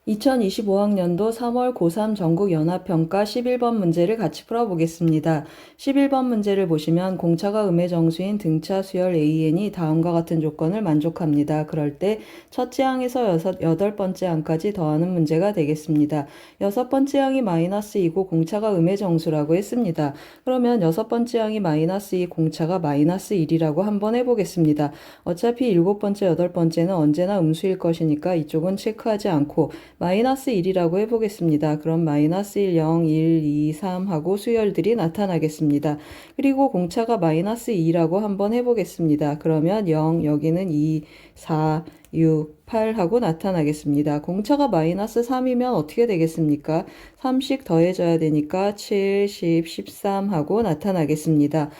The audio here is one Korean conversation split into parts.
2025학년도 3월 고3 전국연합평가 11번 문제를 같이 풀어보겠습니다. 11번 문제를 보시면 공차가 음의 정수인 등차 수열 AN이 다음과 같은 조건을 만족합니다. 그럴 때 첫째 항에서 여덟 번째 항까지 더하는 문제가 되겠습니다. 여섯 번째 항이 마이너스 2고 공차가 음의 정수라고 했습니다. 그러면 여섯 번째 항이 마이너스 2, 공차가 마이너스 1이라고 한번 해보겠습니다. 어차피 일곱 번째, 여덟 번째는 언제나 음수일 것이니까 이쪽은 체크하지 않고 마이너스 1이라고 해보겠습니다. 그럼 마이너스 1, 0, 1, 2, 3 하고 수열들이 나타나겠습니다. 그리고 공차가 마이너스 2라고 한번 해보겠습니다. 그러면 0, 여기는 2, 4, 6, 8 하고 나타나겠습니다. 공차가 마이너스 3이면 어떻게 되겠습니까? 3씩 더해져야 되니까 7, 10, 13 하고 나타나겠습니다.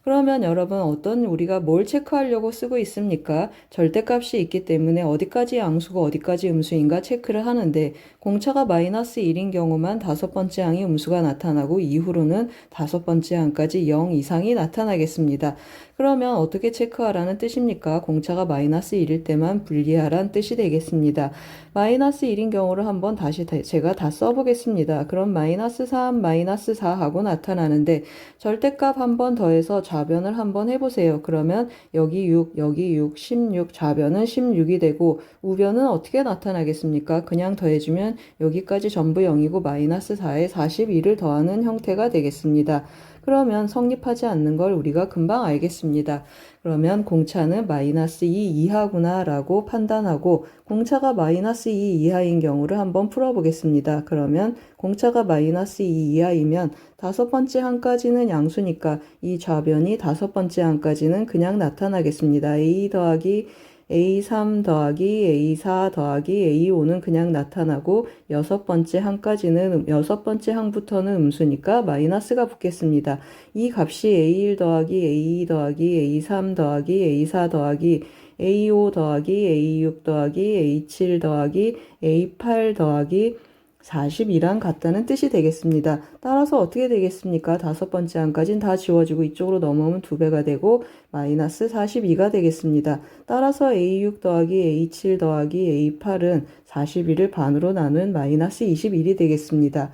그러면 여러분 우리가 뭘 체크하려고 쓰고 있습니까? 절대값이 있기 때문에 어디까지 양수고 어디까지 음수인가 체크를 하는데 공차가 마이너스 1인 경우만 다섯 번째 항이 음수가 나타나고 이후로는 다섯 번째 항까지 0 이상이 나타나겠습니다. 그러면 어떻게 체크하라는 뜻입니까? 공차가 마이너스 1일 때만 분리하라는 뜻이 되겠습니다. 마이너스 1인 경우를 한번 다시 제가 다 써보겠습니다. 그럼 마이너스 3, 마이너스 4 하고 나타나는데 절대값 한번 더해서 좌변을 한번 해보세요. 그러면 여기 6, 여기 6, 16, 좌변은 16이 되고 우변은 어떻게 나타나겠습니까? 그냥 더해주면 여기까지 전부 0이고 마이너스 4에 42를 더하는 형태가 되겠습니다. 그러면 성립하지 않는 걸 우리가 금방 알겠습니다. 그러면 공차는 마이너스 2 이하구나 라고 판단하고 공차가 마이너스 2 이하인 경우를 한번 풀어보겠습니다. 그러면 공차가 마이너스 2 이하이면 다섯 번째 항까지는 양수니까 이 좌변이 다섯 번째 항까지는 그냥 나타나겠습니다. A 더하기 A3 더하기 A4 더하기 A5는 그냥 나타나고 여섯 번째 항부터는 음수니까 마이너스가 붙겠습니다. 이 값이 A1 더하기 A2 더하기 A3 더하기 A4 더하기 A5 더하기 A6 더하기 A7 더하기 A8 더하기 42랑 같다는 뜻이 되겠습니다. 따라서 어떻게 되겠습니까? 다섯 번째 항까지는 다 지워지고 이쪽으로 넘어오면 2배가 되고 마이너스 42가 되겠습니다. 따라서 A6 더하기 A7 더하기 A8은 41을 반으로 나눈 마이너스 21이 되겠습니다.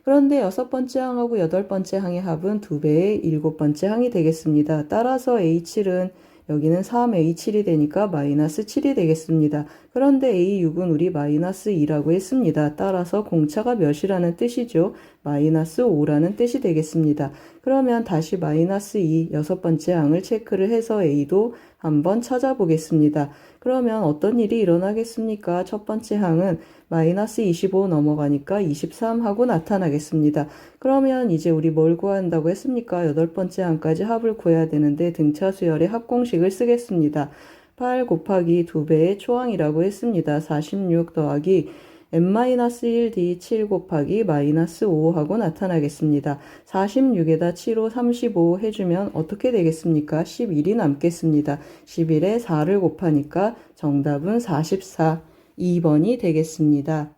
그런데 여섯 번째 항하고 여덟 번째 항의 합은 2배의 일곱 번째 항이 되겠습니다. 따라서 A7은 여기는 3A7이 되니까 마이너스 7이 되겠습니다. 그런데 A6은 우리 마이너스 2라고 했습니다. 따라서 공차가 몇이라는 뜻이죠? 마이너스 5라는 뜻이 되겠습니다. 그러면 다시 마이너스 2 여섯 번째 항을 체크를 해서 A도 한번 찾아보겠습니다. 그러면 어떤 일이 일어나겠습니까? 첫 번째 항은 마이너스 25 넘어가니까 23 하고 나타나겠습니다. 그러면 이제 우리 뭘 구한다고 했습니까? 여덟 번째 항까지 합을 구해야 되는데 등차 수열의 합공식을 쓰겠습니다. 8 곱하기 2배의 초항이라고 했습니다. 46 더하기 n-1d 7 곱하기 마이너스 5 하고 나타나겠습니다. 46에다 7호 35 해주면 어떻게 되겠습니까? 11이 남겠습니다. 11에 4를 곱하니까 정답은 44, 2번이 되겠습니다.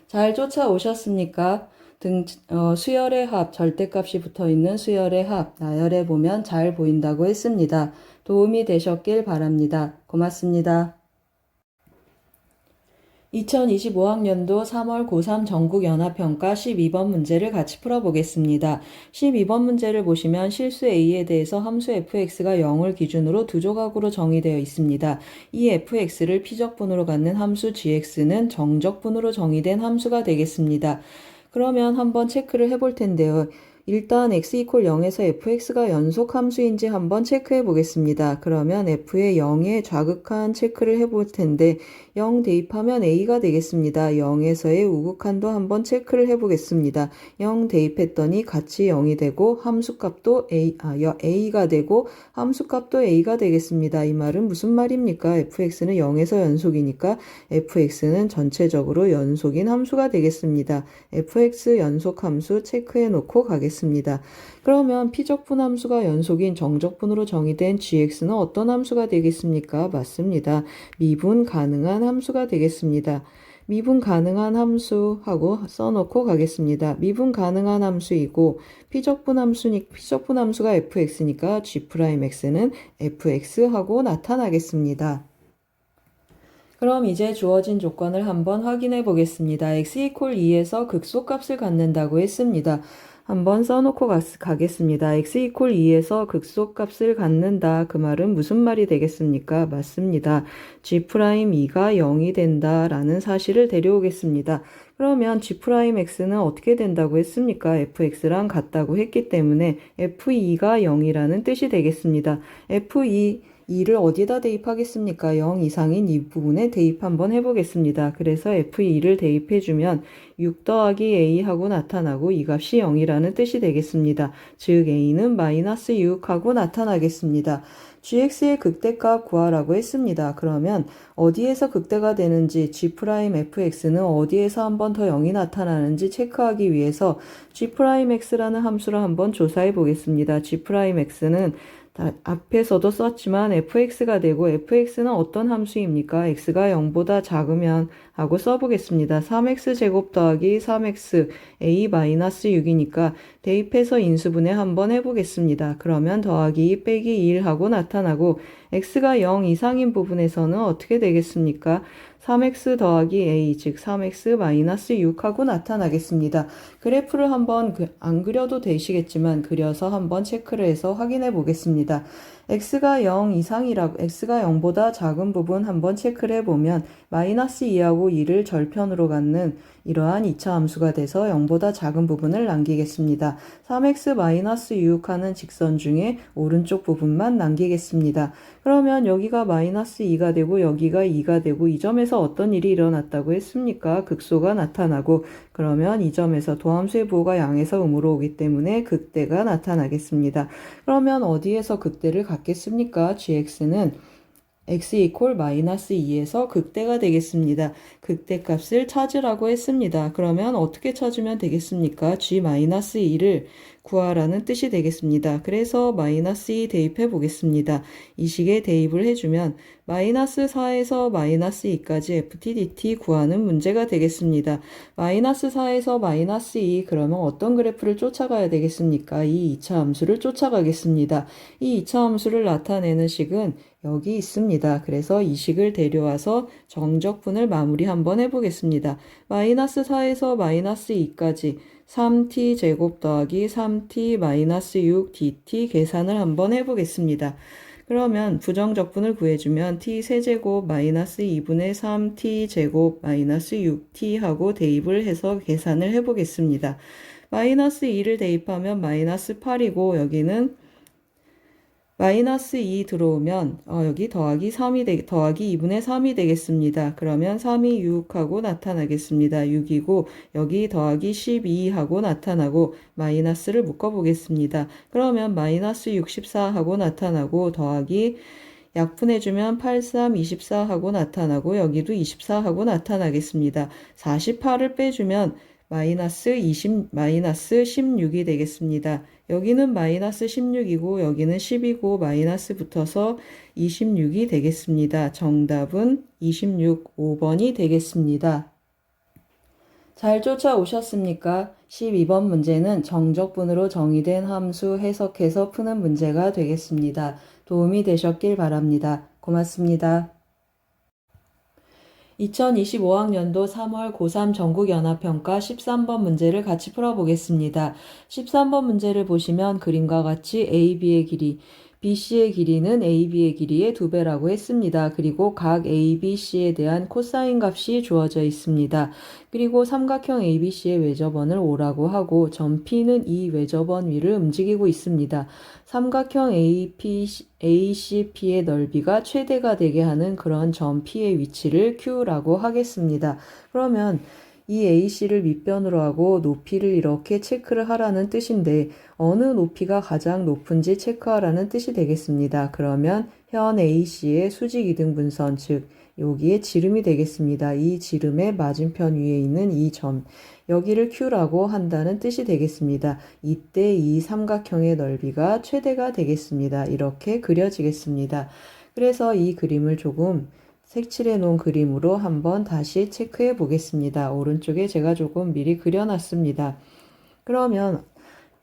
잘 쫓아오셨습니까? 수열의 합, 절대값이 붙어있는 수열의 합, 나열해 보면 잘 보인다고 했습니다. 도움이 되셨길 바랍니다. 고맙습니다. 2025학년도 3월 고3 전국연합평가 12번 문제를 같이 풀어보겠습니다. 12번 문제를 보시면 실수 A에 대해서 함수 fx가 0을 기준으로 두 조각으로 정의되어 있습니다. 이 fx를 피적분으로 갖는 함수 gx는 정적분으로 정의된 함수가 되겠습니다. 그러면 한번 체크를 해볼 텐데요. 일단 x = 0에서 fx가 연속 함수인지 한번 체크해 보겠습니다. 그러면 f의 0에 좌극한 체크를 해볼 텐데 0 대입하면 a가 되겠습니다. 0에서의 우극한도 한번 체크를 해 보겠습니다. 0 대입했더니 같이 0이 되고 함수값도 a가 되고 함수값도 a가 되겠습니다. 이 말은 무슨 말입니까? fx는 0에서 연속이니까 fx는 전체적으로 연속인 함수가 되겠습니다. fx 연속 함수 체크해 놓고 가겠습니다. 그러면 피적분 함수가 연속인 정적분으로 정의된 gx는 어떤 함수가 되겠습니까? 맞습니다. 미분 가능한 함수가 되겠습니다. 미분 가능한 함수하고 써놓고 가겠습니다. 미분 가능한 함수이고 피적분 함수가 fx니까 g'x는 fx하고 나타나겠습니다. 그럼 이제 주어진 조건을 한번 확인해 보겠습니다. x 이퀄 2에서 극소값을 갖는다고 했습니다. 한번 써놓고 가겠습니다. x 이퀄 2에서 극소값을 갖는다. 그 말은 무슨 말이 되겠습니까? 맞습니다. g'2가 0이 된다 라는 사실을 데려오겠습니다. 그러면 g'x는 어떻게 된다고 했습니까? fx랑 같다고 했기 때문에 f2가 0이라는 뜻이 되겠습니다. f2를 어디다 대입하겠습니까? 0 이상인 이 부분에 대입 한번 해보겠습니다. 그래서 f2를 대입해주면 6 더하기 a 하고 나타나고 이 값이 0이라는 뜻이 되겠습니다. 즉 a는 마이너스 6 하고 나타나겠습니다. gx의 극대값 구하라고 했습니다. 그러면 어디에서 극대가 되는지 g'fx는 어디에서 한 번 더 0이 나타나는지 체크하기 위해서 g'x라는 함수를 한번 조사해 보겠습니다. g'x는 앞에서도 썼지만 fx가 되고 fx는 어떤 함수입니까? x가 0보다 작으면 하고 써보겠습니다. 3x제곱 더하기 3x a-6이니까 대입해서 인수분해 한번 해보겠습니다. 그러면 더하기 2 빼기 1 하고 나타나고 x가 0 이상인 부분에서는 어떻게 되겠습니까? 3x 더하기 a 즉 3x-6 하고 나타나겠습니다. 그래프를 한번 안 그려도 되시겠지만 그려서 한번 체크를 해서 확인해 보겠습니다. x가 0 이상이라고 x가 0보다 작은 부분 한번 체크를 해보면 마이너스 2하고 2를 절편으로 갖는 이러한 2차 함수가 돼서 0보다 작은 부분을 남기겠습니다. 3x-6 하는 직선 중에 오른쪽 부분만 남기겠습니다. 그러면 여기가 마이너스 2가 되고 여기가 2가 되고 이 점에서 어떤 일이 일어났다고 했습니까? 극소가 나타나고 그러면 이 점에서 도함수의 부호가 양에서 음으로 오기 때문에 극대가 나타나겠습니다. 그러면 어디에서 극대를 갖겠습니까? gx는 x 이퀄 마이너스 2에서 극대가 되겠습니다. 극대값을 찾으라고 했습니다. 그러면 어떻게 찾으면 되겠습니까? g-2를 구하라는 뜻이 되겠습니다. 그래서 마이너스 2 대입해 보겠습니다. 이 식에 대입을 해주면 마이너스 4에서 마이너스 2까지 ft dt 구하는 문제가 되겠습니다. 마이너스 4에서 마이너스 2 그러면 어떤 그래프를 쫓아가야 되겠습니까? 이 2차 함수를 쫓아가겠습니다. 이 2차 함수를 나타내는 식은 여기 있습니다. 그래서 이 식을 데려와서 정적분을 마무리 한번 해보겠습니다. 마이너스 4에서 마이너스 2까지 3t 제곱 더하기 3t 마이너스 6 dt 계산을 한번 해보겠습니다. 그러면 부정적분을 구해주면 t 세제곱 마이너스 2분의 3t 제곱 마이너스 6t 하고 대입을 해서 계산을 해보겠습니다. 마이너스 2를 대입하면 마이너스 8이고 여기는 마이너스 2 들어오면 여기 더하기 2분의 3이 되겠습니다. 그러면 3이 6하고 나타나겠습니다. 6이고 여기 더하기 12하고 나타나고 마이너스를 묶어보겠습니다. 그러면 마이너스 64하고 나타나고 더하기 약분해주면 83, 24하고 나타나고 여기도 24하고 나타나겠습니다. 48을 빼주면 마이너스 16이 되겠습니다. 여기는 마이너스 16이고 여기는 10이고 마이너스 붙어서 26이 되겠습니다. 정답은 26, 5번이 되겠습니다. 잘 쫓아오셨습니까? 12번 문제는 정적분으로 정의된 함수 해석해서 푸는 문제가 되겠습니다. 도움이 되셨길 바랍니다. 고맙습니다. 2025학년도 3월 고3 전국연합평가 13번 문제를 같이 풀어보겠습니다. 13번 문제를 보시면 그림과 같이 AB의 길이, BC의 길이는 AB의 길이의 2배라고 했습니다. 그리고 각 ABC에 대한 코사인 값이 주어져 있습니다. 그리고 삼각형 ABC의 외접원을 O라고 하고 점 P는 이 외접원 위를 움직이고 있습니다. 삼각형 ACP의 넓이가 최대가 되게 하는 그런 점 P의 위치를 Q라고 하겠습니다. 그러면 이 AC를 밑변으로 하고 높이를 이렇게 체크를 하라는 뜻인데 어느 높이가 가장 높은지 체크하라는 뜻이 되겠습니다. 그러면 현 AC의 수직이등분선 즉 여기에 지름이 되겠습니다. 이 지름의 맞은편 위에 있는 이 점 여기를 Q라고 한다는 뜻이 되겠습니다. 이때 이 삼각형의 넓이가 최대가 되겠습니다. 이렇게 그려지겠습니다. 그래서 이 그림을 조금 색칠해 놓은 그림으로 한번 다시 체크해 보겠습니다. 오른쪽에 제가 조금 미리 그려놨습니다. 그러면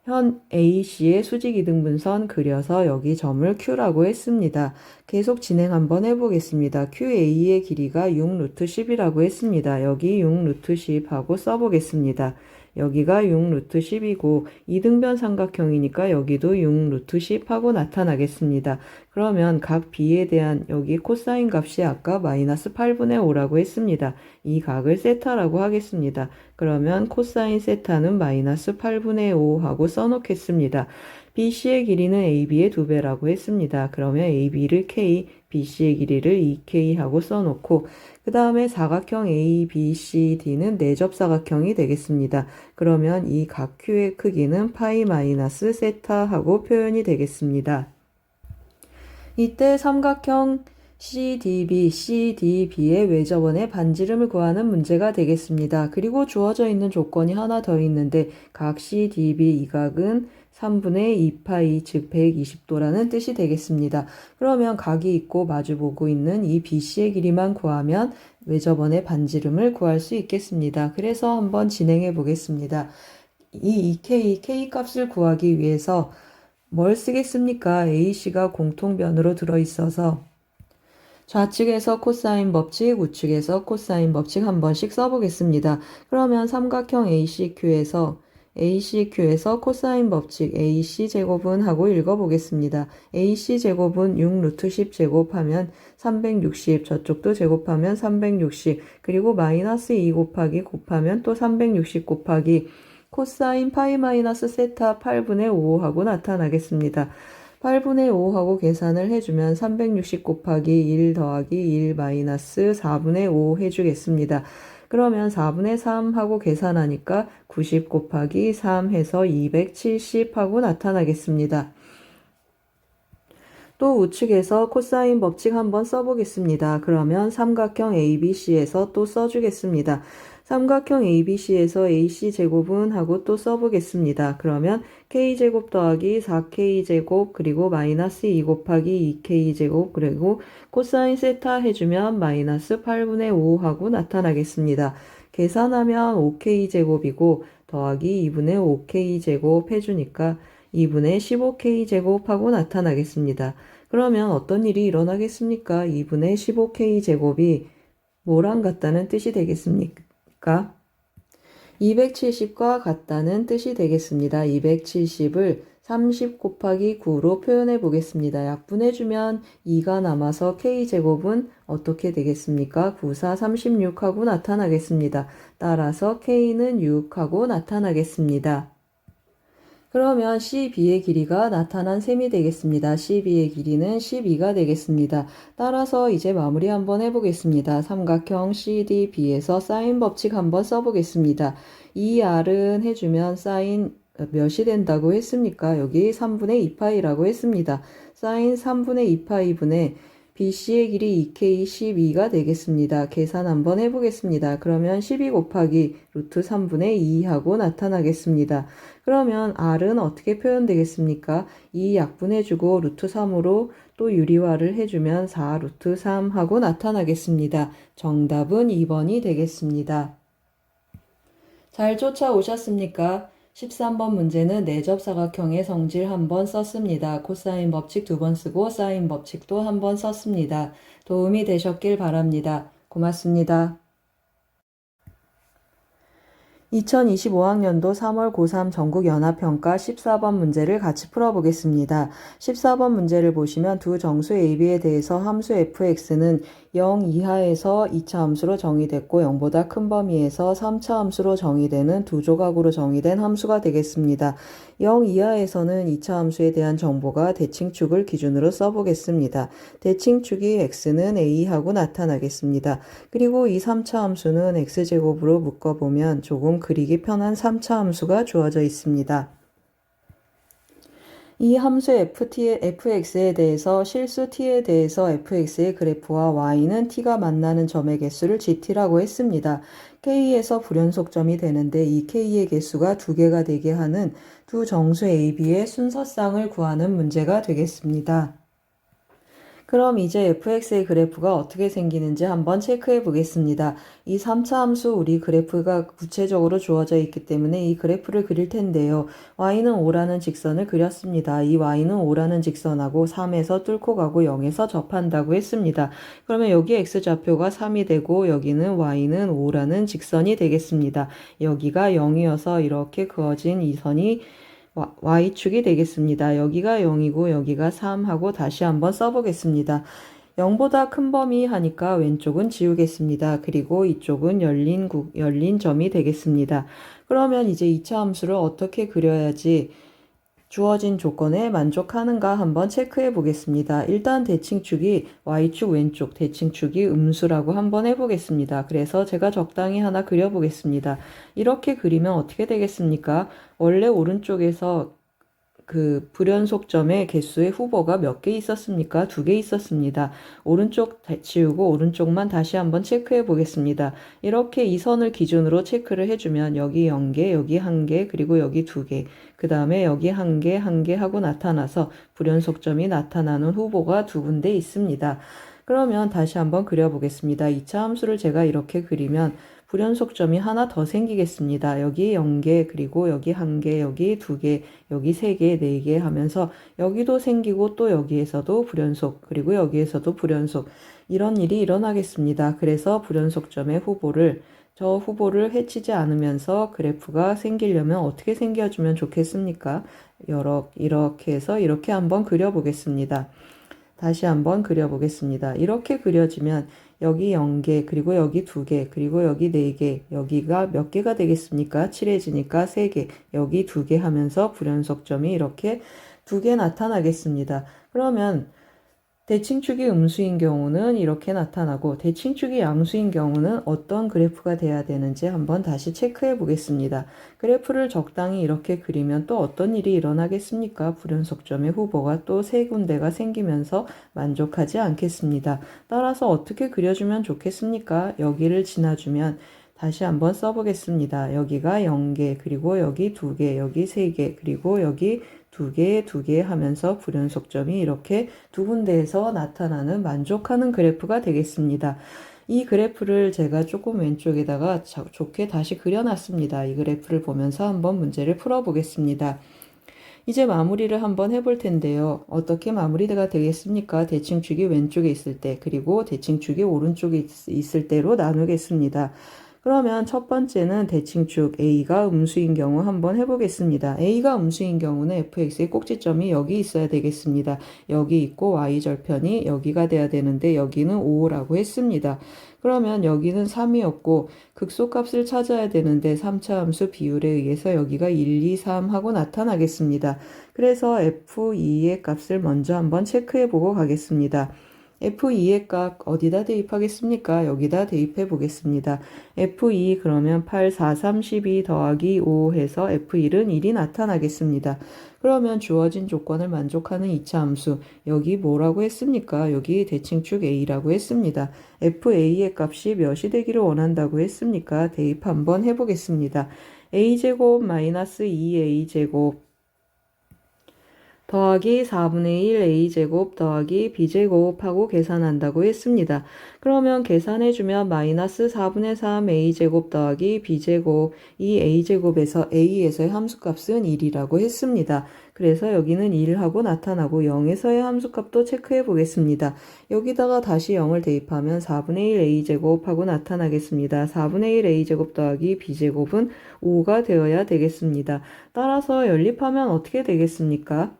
현 AC의 수직이등분선 그려서 여기 점을 Q라고 했습니다. 계속 진행 한번 해보겠습니다. QA의 길이가 6루트 10이라고 했습니다. 여기 6루트 10 하고 써보겠습니다. 여기가 6루트 10이고 이등변 삼각형이니까 여기도 6루트 10 하고 나타나겠습니다. 그러면 각 B에 대한 여기 코사인 값이 아까 마이너스 8분의 5라고 했습니다. 이 각을 세타라고 하겠습니다. 그러면 코사인 세타는 마이너스 8분의 5 하고 써놓겠습니다. BC의 길이는 AB의 2배라고 했습니다. 그러면 AB를 K, BC의 길이를 2K 하고 써놓고 그 다음에 사각형 ABCD는 내접사각형이 되겠습니다. 그러면 이 각 Q의 크기는 파이 마이너스 세타 하고 표현이 되겠습니다. 이때 삼각형 CDB의 외접원의 반지름을 구하는 문제가 되겠습니다. 그리고 주어져 있는 조건이 하나 더 있는데 각 CDB 이 각은 3분의 2파이 즉 120도라는 뜻이 되겠습니다. 그러면 각이 있고 마주보고 있는 이 BC의 길이만 구하면 외접원의 반지름을 구할 수 있겠습니다. 그래서 한번 진행해 보겠습니다. 이 K 값을 구하기 위해서 뭘 쓰겠습니까? AC가 공통변으로 들어있어서 좌측에서 코사인 법칙, 우측에서 코사인 법칙 한 번씩 써보겠습니다. 그러면 삼각형 ACQ에서 코사인 법칙 AC제곱은 하고 읽어보겠습니다. AC제곱은 6루트 10 제곱하면 360, 저쪽도 제곱하면 360, 그리고 마이너스 2 곱하면 또 360 곱하기 코사인 파이 마이너스 세타 8분의 5 하고 나타나겠습니다. 8분의 5 하고 계산을 해주면 360 곱하기 1 더하기 1 마이너스 4분의 5 해주겠습니다. 그러면 4분의 3 하고 계산하니까 90 곱하기 3 해서 270 하고 나타나겠습니다. 또 우측에서 코사인 법칙 한번 써보겠습니다. 그러면 삼각형 ABC에서 또 써주겠습니다. 삼각형 ABC에서 AC제곱은 하고 또 써보겠습니다. 그러면 K제곱 더하기 4K제곱 그리고 마이너스 2 곱하기 2K제곱 그리고 코사인 세타 해주면 마이너스 8분의 5 하고 나타나겠습니다. 계산하면 5K제곱이고 더하기 2분의 5K제곱 해주니까 2분의 15K제곱 하고 나타나겠습니다. 그러면 어떤 일이 일어나겠습니까? 2분의 15K제곱이 뭐랑 같다는 뜻이 되겠습니까? 270과 같다는 뜻이 되겠습니다. 270을 30 곱하기 9로 표현해 보겠습니다. 약분해주면 2가 남아서 K제곱은 어떻게 되겠습니까? 9, 4, 36 하고 나타나겠습니다. 따라서 K는 6 하고 나타나겠습니다. 그러면 CB의 길이가 나타난 셈이 되겠습니다. CB의 길이는 12가 되겠습니다. 따라서 이제 마무리 한번 해보겠습니다. 삼각형 CDB에서 사인 법칙 한번 써보겠습니다. 이 R은 해주면 사인 몇이 된다고 했습니까? 여기 3분의 2파이라고 했습니다. 사인 3분의 2파이분의 BC의 길이 2K 12가 되겠습니다. 계산 한번 해보겠습니다. 그러면 12 곱하기 루트 3분의 2 하고 나타나겠습니다. 그러면 R은 어떻게 표현되겠습니까? 2 약분해주고 루트 3으로 또 유리화를 해주면 4 루트 3 하고 나타나겠습니다. 정답은 2번이 되겠습니다. 잘 쫓아오셨습니까? 13번 문제는 내접사각형의 성질 한번 썼습니다. 코사인 법칙 2번 쓰고 사인 법칙도 한번 썼습니다. 도움이 되셨길 바랍니다. 고맙습니다. 2025학년도 3월 고3 전국연합평가 14번 문제를 같이 풀어보겠습니다. 14번 문제를 보시면 두 정수 AB에 대해서 함수 fx는 0 이하에서 2차 함수로 정의됐고 0보다 큰 범위에서 3차 함수로 정의되는 두 조각으로 정의된 함수가 되겠습니다. 0 이하에서는 2차 함수에 대한 정보가 대칭축을 기준으로 써보겠습니다. 대칭축이 x는 a하고 나타나겠습니다. 그리고 이 3차 함수는 x제곱으로 묶어보면 조금 그리기 편한 3차 함수가 주어져 있습니다. 이 함수 fx에 대해서 실수 t에 대해서 fx의 그래프와 y는 t가 만나는 점의 개수를 gt라고 했습니다. k에서 불연속점이 되는데 이 k의 개수가 2개가 되게 하는 두 정수 ab의 순서쌍을 구하는 문제가 되겠습니다. 그럼 이제 fx의 그래프가 어떻게 생기는지 한번 체크해 보겠습니다. 이 3차 함수 우리 그래프가 구체적으로 주어져 있기 때문에 이 그래프를 그릴 텐데요. y는 5라는 직선을 그렸습니다. 이 y는 5라는 직선하고 3에서 뚫고 가고 0에서 접한다고 했습니다. 그러면 여기 x좌표가 3이 되고 여기는 y는 5라는 직선이 되겠습니다. 여기가 0이어서 이렇게 그어진 이 선이 y축이 되겠습니다. 여기가 0이고 여기가 3 하고 다시 한번 써보겠습니다. 0보다 큰 범위 하니까 왼쪽은 지우겠습니다. 그리고 이쪽은 열린 점이 되겠습니다. 그러면 이제 2차 함수를 어떻게 그려야지 주어진 조건에 만족하는가 한번 체크해 보겠습니다. 일단 대칭축이 y축 왼쪽, 대칭축이 음수라고 한번 해보겠습니다. 그래서 제가 적당히 하나 그려보겠습니다. 이렇게 그리면 어떻게 되겠습니까? 원래 오른쪽에서 그 불연속점의 개수의 후보가 몇 개 있었습니까? 2개 있었습니다. 오른쪽 지우고 오른쪽만 다시 한번 체크해 보겠습니다. 이렇게 이 선을 기준으로 체크를 해주면 여기 0개, 여기 1개, 그리고 여기 2개, 그 다음에 여기 1개, 1개 하고 나타나서 불연속점이 나타나는 후보가 2군데 있습니다. 그러면 다시 한번 그려보겠습니다. 2차 함수를 제가 이렇게 그리면 불연속점이 하나 더 생기겠습니다. 여기 0개, 그리고 여기 1개, 여기 2개, 여기 3개, 4개 하면서 여기도 생기고 또 여기에서도 불연속, 그리고 여기에서도 불연속, 이런 일이 일어나겠습니다. 그래서 불연속점의 저 후보를 해치지 않으면서 그래프가 생기려면 어떻게 생겨주면 좋겠습니까? 이렇게 해서 이렇게 한번 그려보겠습니다. 다시 한번 그려보겠습니다. 이렇게 그려지면 여기 0개, 그리고 여기 2개, 그리고 여기 4개, 여기가 몇 개가 되겠습니까? 칠해지니까 3개, 여기 2개 하면서 불연속점이 이렇게 2개 나타나겠습니다. 그러면 대칭축이 음수인 경우는 이렇게 나타나고 대칭축이 양수인 경우는 어떤 그래프가 돼야 되는지 한번 다시 체크해 보겠습니다. 그래프를 적당히 이렇게 그리면 또 어떤 일이 일어나겠습니까? 불연속점의 후보가 또 3군데가 생기면서 만족하지 않겠습니다. 따라서 어떻게 그려주면 좋겠습니까? 여기를 지나주면 다시 한번 써보겠습니다. 여기가 0개, 그리고 여기 2개, 여기 3개, 그리고 여기 2개, 2개 하면서 불연속점이 이렇게 2군데에서 나타나는 만족하는 그래프가 되겠습니다. 이 그래프를 제가 조금 왼쪽에다가 좋게 다시 그려놨습니다. 이 그래프를 보면서 한번 문제를 풀어보겠습니다. 이제 마무리를 한번 해볼 텐데요. 어떻게 마무리가 되겠습니까? 대칭축이 왼쪽에 있을 때, 그리고 대칭축이 오른쪽에 있을 때로 나누겠습니다. 그러면 첫 번째는 대칭축 A가 음수인 경우 한번 해보겠습니다. A가 음수인 경우는 fx의 꼭지점이 여기 있어야 되겠습니다. 여기 있고 y절편이 여기가 돼야 되는데 여기는 5라고 했습니다. 그러면 여기는 3이었고 극소값을 찾아야 되는데 3차 함수 비율에 의해서 여기가 1, 2, 3 하고 나타나겠습니다. 그래서 f2의 값을 먼저 한번 체크해 보고 가겠습니다. F2의 값 어디다 대입하겠습니까? 여기다 대입해 보겠습니다. F2 그러면 8, 4, 32 더하기 5 해서 F1은 1이 나타나겠습니다. 그러면 주어진 조건을 만족하는 2차 함수, 여기 뭐라고 했습니까? 여기 대칭축 A라고 했습니다. FA의 값이 몇이 되기를 원한다고 했습니까? 대입 한번 해보겠습니다. A제곱 마이너스 2A제곱 더하기 4분의 1 a제곱 더하기 b제곱 하고 계산한다고 했습니다. 그러면 계산해주면 마이너스 4분의 3 a제곱 더하기 b제곱, 이 a제곱에서 a에서의 함수값은 1이라고 했습니다. 그래서 여기는 1하고 나타나고 0에서의 함수값도 체크해 보겠습니다. 여기다가 다시 0을 대입하면 4분의 1 a제곱 하고 나타나겠습니다. 4분의 1 a제곱 더하기 b제곱은 5가 되어야 되겠습니다. 따라서 연립하면 어떻게 되겠습니까?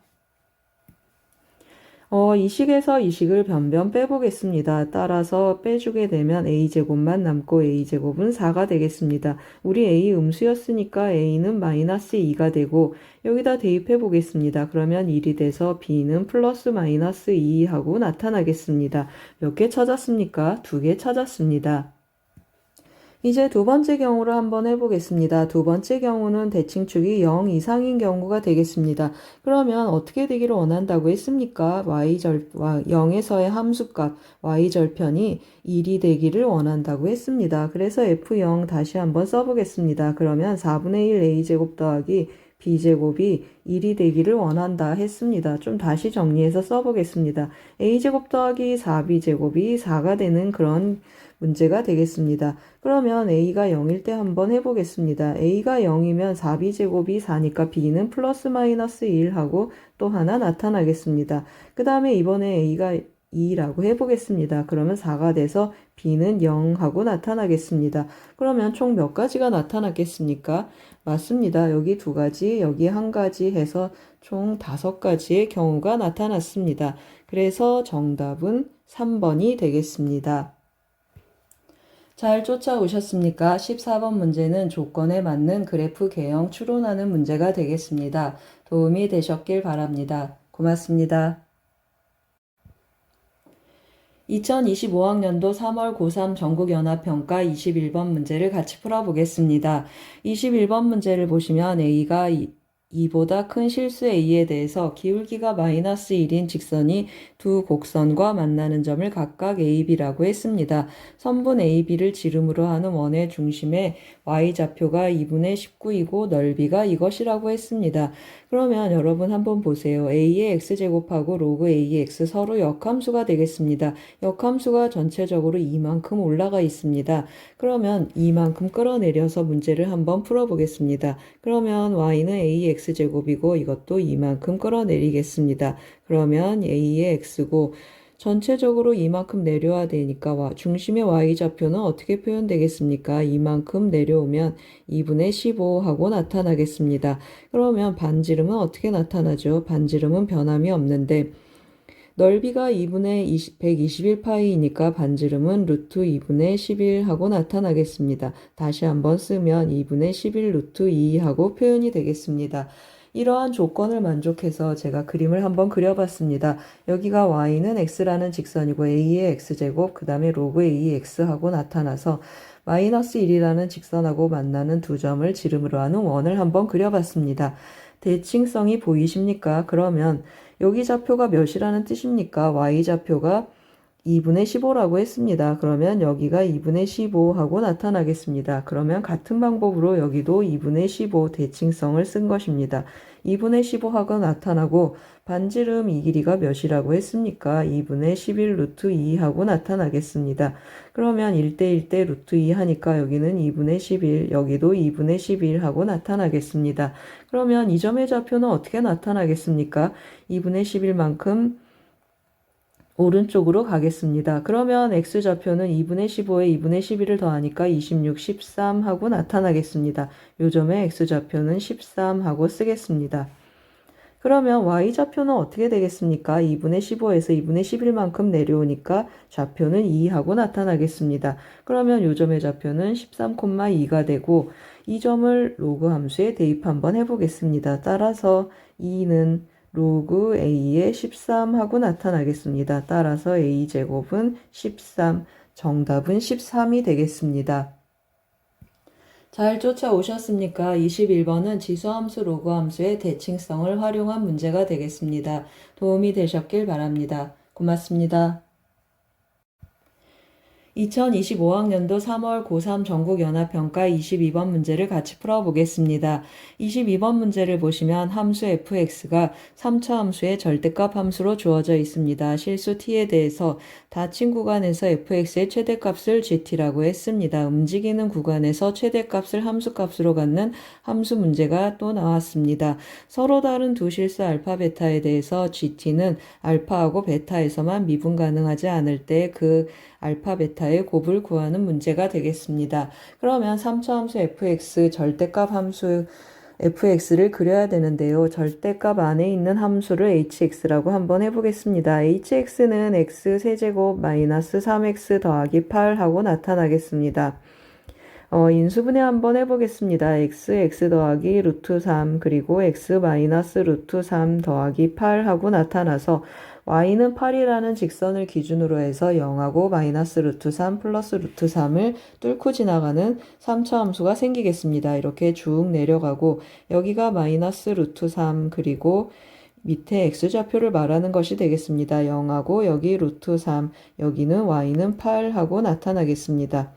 이 식에서 이 식을 변변 빼보겠습니다. 따라서 빼주게 되면 a제곱만 남고 a제곱은 4가 되겠습니다. 우리 a 음수였으니까 a는 마이너스 2가 되고 여기다 대입해 보겠습니다. 그러면 1이 돼서 b는 플러스 마이너스 2 하고 나타나겠습니다. 몇 개 찾았습니까? 2개 찾았습니다. 이제 두 번째 경우를 한번 해보겠습니다. 두 번째 경우는 대칭축이 0 이상인 경우가 되겠습니다. 그러면 어떻게 되기를 원한다고 했습니까? 0에서의 함수값 y절편이 1이 되기를 원한다고 했습니다. 그래서 f0 다시 한번 써보겠습니다. 그러면 4분의 1 a제곱 더하기 b제곱이 1이 되기를 원한다 했습니다. 좀 다시 정리해서 써보겠습니다. a제곱 더하기 4b제곱이 4가 되는 그런 문제가 되겠습니다. 그러면 a가 0일 때 한번 해보겠습니다. a가 0이면 4b제곱이 4니까 b는 플러스 마이너스 1 하고 또 하나 나타나겠습니다. 그 다음에 이번에 a가 2라고 해보겠습니다. 그러면 4가 돼서 b는 0 하고 나타나겠습니다. 그러면 총 몇 가지가 나타났겠습니까? 맞습니다. 여기 2가지, 여기 1가지 해서 총 5가지의 경우가 나타났습니다. 그래서 정답은 3번이 되겠습니다. 잘 쫓아오셨습니까? 14번 문제는 조건에 맞는 그래프 개형 추론하는 문제가 되겠습니다. 도움이 되셨길 바랍니다. 고맙습니다. 2025학년도 3월 고3 전국연합평가 21번 문제를 같이 풀어보겠습니다. 21번 문제를 보시면 A가 2보다 큰 실수 A에 대해서 기울기가 마이너스 1인 직선이 두 곡선과 만나는 점을 각각 AB라고 했습니다. 선분 AB를 지름으로 하는 원의 중심에 Y좌표가 2분의 19이고 넓이가 이것이라고 했습니다. 그러면 여러분 한번 보세요. A의 X제곱하고 로그 A의 X 서로 역함수가 되겠습니다. 역함수가 전체적으로 이만큼 올라가 있습니다. 그러면 이만큼 끌어내려서 문제를 한번 풀어보겠습니다. 그러면 Y는 A의 X제곱이고 이것도 이만큼 끌어내리겠습니다. 그러면 A의 X고 전체적으로 이만큼 내려야 되니까 중심의 Y좌표는 어떻게 표현되겠습니까? 이만큼 내려오면 2분의 15 하고 나타나겠습니다. 그러면 반지름은 어떻게 나타나죠? 반지름은 변함이 없는데 넓이가 2분의 121파이니까 반지름은 루트 2분의 11 하고 나타나겠습니다. 다시 한번 쓰면 2분의 11 루트 2 하고 표현이 되겠습니다. 이러한 조건을 만족해서 제가 그림을 한번 그려봤습니다. 여기가 y는 x라는 직선이고 a의 x제곱 그 다음에 로그 a의 x하고 나타나서 마이너스 1이라는 직선하고 만나는 두 점을 지름으로 하는 원을 한번 그려봤습니다. 대칭성이 보이십니까? 그러면 여기 좌표가 몇이라는 뜻입니까? y좌표가 2분의 15라고 했습니다. 그러면 여기가 2분의 15 하고 나타나겠습니다. 그러면 같은 방법으로 여기도 2분의 15 대칭성을 쓴 것입니다. 2분의 15 하고 나타나고 반지름 이 길이가 몇이라고 했습니까? 2분의 11 루트 2 하고 나타나겠습니다. 그러면 1대1대 루트 2 하니까 여기는 2분의 11, 여기도 2분의 11 하고 나타나겠습니다. 그러면 이 점의 좌표는 어떻게 나타나겠습니까? 2분의 11만큼 오른쪽으로 가겠습니다. 그러면 x좌표는 2분의 15에 2분의 11을 더하니까 26, 13 하고 나타나겠습니다. 요 점의 x좌표는 13 하고 쓰겠습니다. 그러면 y좌표는 어떻게 되겠습니까? 2분의 15에서 2분의 11만큼 내려오니까 좌표는 2 하고 나타나겠습니다. 그러면 요 점의 좌표는 13,2가 되고 이 점을 로그 함수에 대입 한번 해보겠습니다. 따라서 2는 로그 a의 13 하고 나타나겠습니다. 따라서 a제곱은 13, 정답은 13이 되겠습니다. 잘 쫓아오셨습니까? 21번은 지수함수 로그함수의 대칭성을 활용한 문제가 되겠습니다. 도움이 되셨길 바랍니다. 고맙습니다. 2025학년도 3월 고3 전국연합평가 22번 문제를 같이 풀어보겠습니다. 22번 문제를 보시면 함수 fx가 3차 함수의 절대값 함수로 주어져 있습니다. 실수 t에 대해서 닫힌 구간에서 fx의 최대값을 gt라고 했습니다. 움직이는 구간에서 최대값을 함수값으로 갖는 함수 문제가 또 나왔습니다. 서로 다른 두 실수 알파 베타에 대해서 gt는 알파하고 베타에서만 미분 가능하지 않을 때 그 알파 베타의 곱을 구하는 문제가 되겠습니다. 그러면 3차 함수 fx 절대값 함수 fx를 그려야 되는데요. 절대값 안에 있는 함수를 hx라고 한번 해보겠습니다. hx는 x 세제곱 마이너스 3x 더하기 8 하고 나타나겠습니다. 인수분해 한번 해보겠습니다. x 더하기 루트 3 그리고 x 마이너스 루트 3 더하기 8 하고 나타나서 y는 8이라는 직선을 기준으로 해서 0하고 마이너스 루트 3 플러스 루트 3을 뚫고 지나가는 3차 함수가 생기겠습니다. 이렇게 쭉 내려가고 여기가 마이너스 루트 3 그리고 밑에 x좌표를 말하는 것이 되겠습니다. 0하고 여기 루트 3 여기는 y는 8 하고 나타나겠습니다.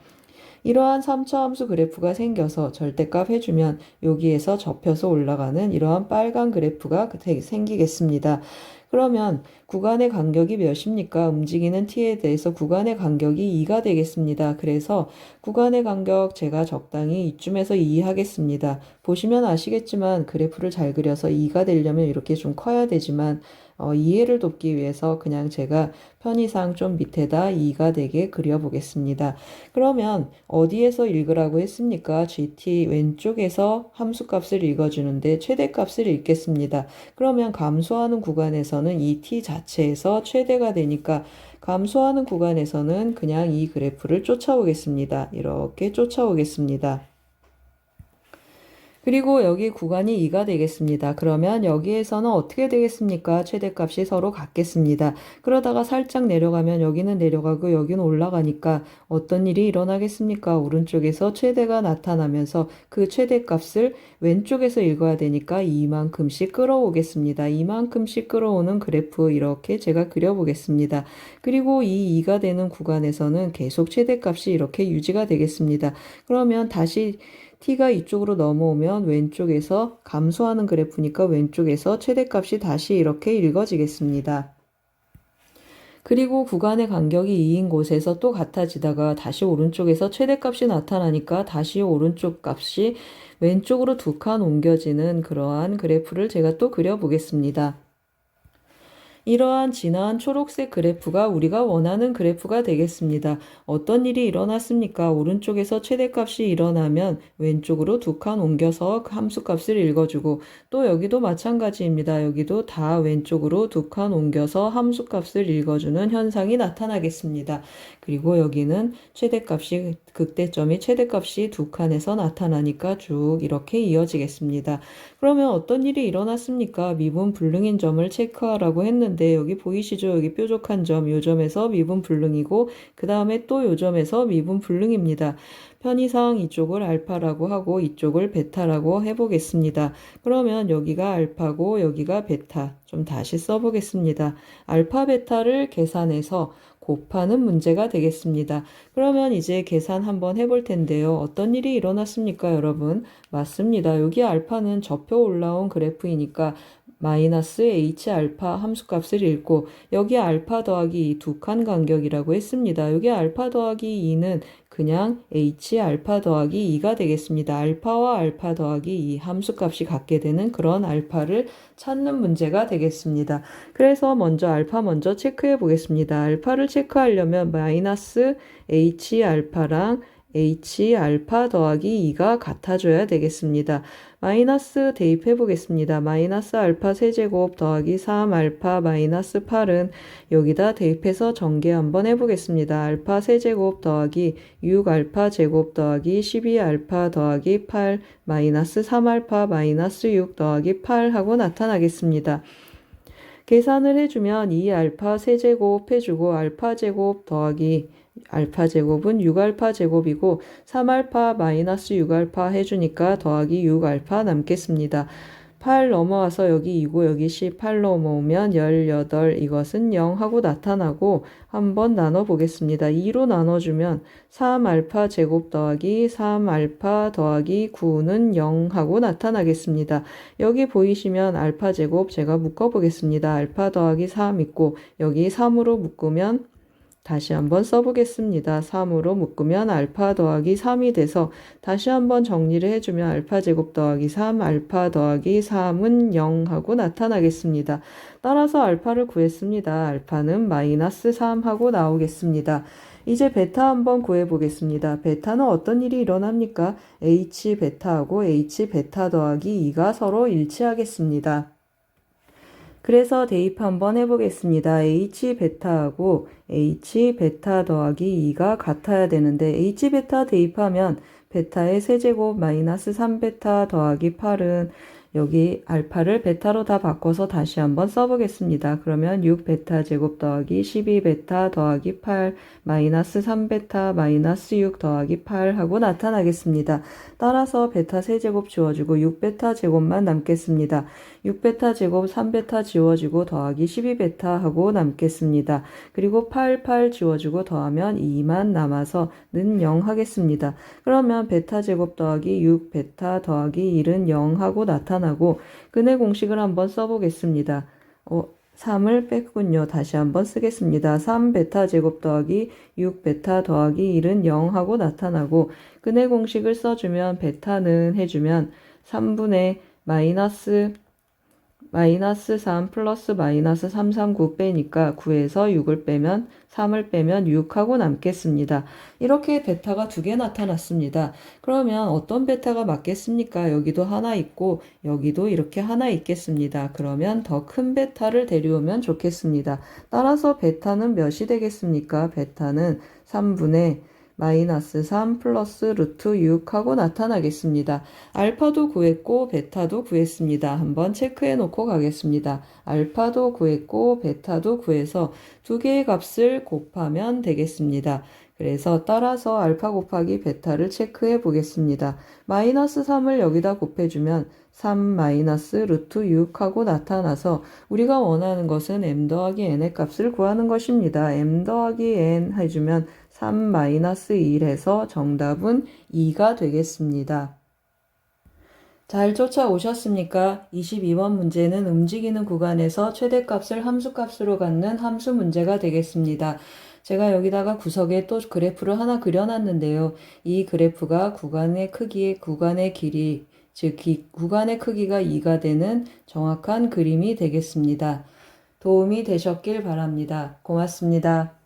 이러한 3차 함수 그래프가 생겨서 절대값 해주면 여기에서 접혀서 올라가는 이러한 빨간 그래프가 생기겠습니다. 그러면 구간의 간격이 몇입니까? 움직이는 t에 대해서 구간의 간격이 2가 되겠습니다. 그래서 구간의 간격 제가 적당히 이쯤에서 2 하겠습니다. 보시면 아시겠지만 그래프를 잘 그려서 2가 되려면 이렇게 좀 커야 되지만 이해를 돕기 위해서 그냥 제가 편의상 좀 밑에다 2가 되게 그려보겠습니다. 그러면 어디에서 읽으라고 했습니까? gt 왼쪽에서 함수값을 읽어주는데 최대값을 읽겠습니다. 그러면 감소하는 구간에서는 이 t 자체에서 최대가 되니까 감소하는 구간에서는 그냥 이 그래프를 쫓아오겠습니다. 이렇게 쫓아오겠습니다. 그리고 여기 구간이 2가 되겠습니다. 그러면 여기에서는 어떻게 되겠습니까? 최대값이 서로 같겠습니다. 그러다가 살짝 내려가면 여기는 내려가고 여기는 올라가니까 어떤 일이 일어나겠습니까? 오른쪽에서 최대가 나타나면서 그 최대값을 왼쪽에서 읽어야 되니까 이만큼씩 끌어오겠습니다. 이만큼씩 끌어오는 그래프 이렇게 제가 그려보겠습니다. 그리고 이 2가 되는 구간에서는 계속 최대값이 이렇게 유지가 되겠습니다. 그러면 다시 t가 이쪽으로 넘어오면 왼쪽에서 감소하는 그래프니까 왼쪽에서 최대값이 다시 이렇게 읽어지겠습니다. 그리고 구간의 간격이 2인 곳에서 또 같아지다가 다시 오른쪽에서 최대값이 나타나니까 다시 오른쪽 값이 왼쪽으로 2칸 옮겨지는 그러한 그래프를 제가 또 그려보겠습니다. 이러한 진한 초록색 그래프가 우리가 원하는 그래프가 되겠습니다. 어떤 일이 일어났습니까? 오른쪽에서 최대값이 일어나면 왼쪽으로 2칸 옮겨서 함수값을 읽어주고 또 여기도 마찬가지입니다. 여기도 다 왼쪽으로 2칸 옮겨서 함수값을 읽어주는 현상이 나타나겠습니다. 그리고 여기는 최대값이 극대점이 최대값이 2칸에서 나타나니까 쭉 이렇게 이어지겠습니다. 그러면 어떤 일이 일어났습니까? 미분 불능인 점을 체크하라고 했는데 여기 보이시죠? 여기 뾰족한 점, 요 점에서 미분 불능이고 그 다음에 또 요 점에서 미분 불능입니다. 편의상 이쪽을 알파라고 하고 이쪽을 베타라고 해보겠습니다. 그러면 여기가 알파고 여기가 베타. 좀 다시 써보겠습니다. 알파 베타를 계산해서 곱하는 문제가 되겠습니다. 그러면 이제 계산 한번 해볼 텐데요. 어떤 일이 일어났습니까, 여러분? 맞습니다. 여기 알파는 접혀 올라온 그래프이니까 마이너스 h 알파 함수값을 읽고 여기 알파 더하기 이 2칸 간격이라고 했습니다. 여기 알파 더하기 2는 그냥 h 알파 더하기 2가 되겠습니다. 알파와 알파 더하기 2 함수값이 같게 되는 그런 알파를 찾는 문제가 되겠습니다. 그래서 먼저 알파 먼저 체크해 보겠습니다. 알파를 체크하려면 마이너스 h 알파랑 h 알파 더하기 2가 같아져야 되겠습니다. 마이너스 대입해 보겠습니다. 마이너스 알파 세제곱 더하기 3 알파 마이너스 8은 여기다 대입해서 전개 한번 해보겠습니다. 알파 세제곱 더하기 6 알파 제곱 더하기 12 알파 더하기 8 마이너스 3 알파 마이너스 6 더하기 8 하고 나타나겠습니다. 계산을 해주면 2 알파 세제곱 해주고 알파 제곱 더하기 알파 제곱은 6알파 제곱이고 3알파 마이너스 6알파 해주니까 더하기 6알파 남겠습니다. 8 넘어와서 여기 2고 여기 18 넘어오면 18 이것은 0 하고 나타나고 한번 나눠보겠습니다. 2로 나눠주면 3알파 제곱 더하기 3알파 더하기 9는 0 하고 나타나겠습니다. 여기 보이시면 알파 제곱 제가 묶어보겠습니다. 알파 더하기 3 있고 여기 3으로 묶으면 다시 한번 써보겠습니다. 3으로 묶으면 알파 더하기 3이 돼서 다시 한번 정리를 해주면 알파 제곱 더하기 3, 알파 더하기 3은 0 하고 나타나겠습니다. 따라서 알파를 구했습니다. 알파는 마이너스 3 하고 나오겠습니다. 이제 베타 한번 구해보겠습니다. 베타는 어떤 일이 일어납니까? h 베타하고 h 베타 더하기 2가 서로 일치하겠습니다. 그래서 대입 한번 해보겠습니다. h 베타하고 h 베타 더하기 2가 같아야 되는데 h 베타 대입하면 베타의 세제곱 마이너스 3베타 더하기 8은 여기 알파를 베타로 다 바꿔서 다시 한번 써보겠습니다. 그러면 6베타 제곱 더하기 12베타 더하기 8 마이너스 3베타 마이너스 6 더하기 8 하고 나타나겠습니다. 따라서 베타 세제곱 지워지고 6베타 제곱만 남겠습니다. 6베타 제곱 3베타 지워지고 더하기 12베타 하고 남겠습니다. 그리고 8, 8 지워지고 더하면 2만 남아서 는 0 하겠습니다. 그러면 베타 제곱 더하기 6베타 더하기 1은 0 하고 나타나고 근해 공식을 한번 써보겠습니다. 3을 뺐군요. 다시 한번 쓰겠습니다. 3베타 제곱 더하기 6베타 더하기 1은 0 하고 나타나고 근해 공식을 써주면 베타는 해주면 3분의 마이너스 3 플러스 마이너스 339 빼니까 9에서 6을 빼면 3을 빼면 6 하고 남겠습니다. 이렇게 베타가 두 개 나타났습니다. 그러면 어떤 베타가 맞겠습니까? 여기도 하나 있고 여기도 이렇게 하나 있겠습니다. 그러면 더 큰 베타를 데려오면 좋겠습니다. 따라서 베타는 몇이 되겠습니까? 베타는 3분의 마이너스 3 플러스 루트 6 하고 나타나겠습니다. 알파도 구했고 베타도 구했습니다. 한번 체크해 놓고 가겠습니다. 알파도 구했고 베타도 구해서 두 개의 값을 곱하면 되겠습니다. 그래서 따라서 알파 곱하기 베타를 체크해 보겠습니다. 마이너스 3을 여기다 곱해주면 3 마이너스 루트 6 하고 나타나서 우리가 원하는 것은 m 더하기 n의 값을 구하는 것입니다. m 더하기 n 해주면 3 마이너스 1 해서 정답은 2가 되겠습니다. 잘 쫓아오셨습니까? 22번 문제는 움직이는 구간에서 최대값을 함수값으로 갖는 함수 문제가 되겠습니다. 제가 여기다가 구석에 또 그래프를 하나 그려놨는데요. 이 그래프가 구간의 길이, 즉 구간의 크기가 2가 되는 정확한 그림이 되겠습니다. 도움이 되셨길 바랍니다. 고맙습니다.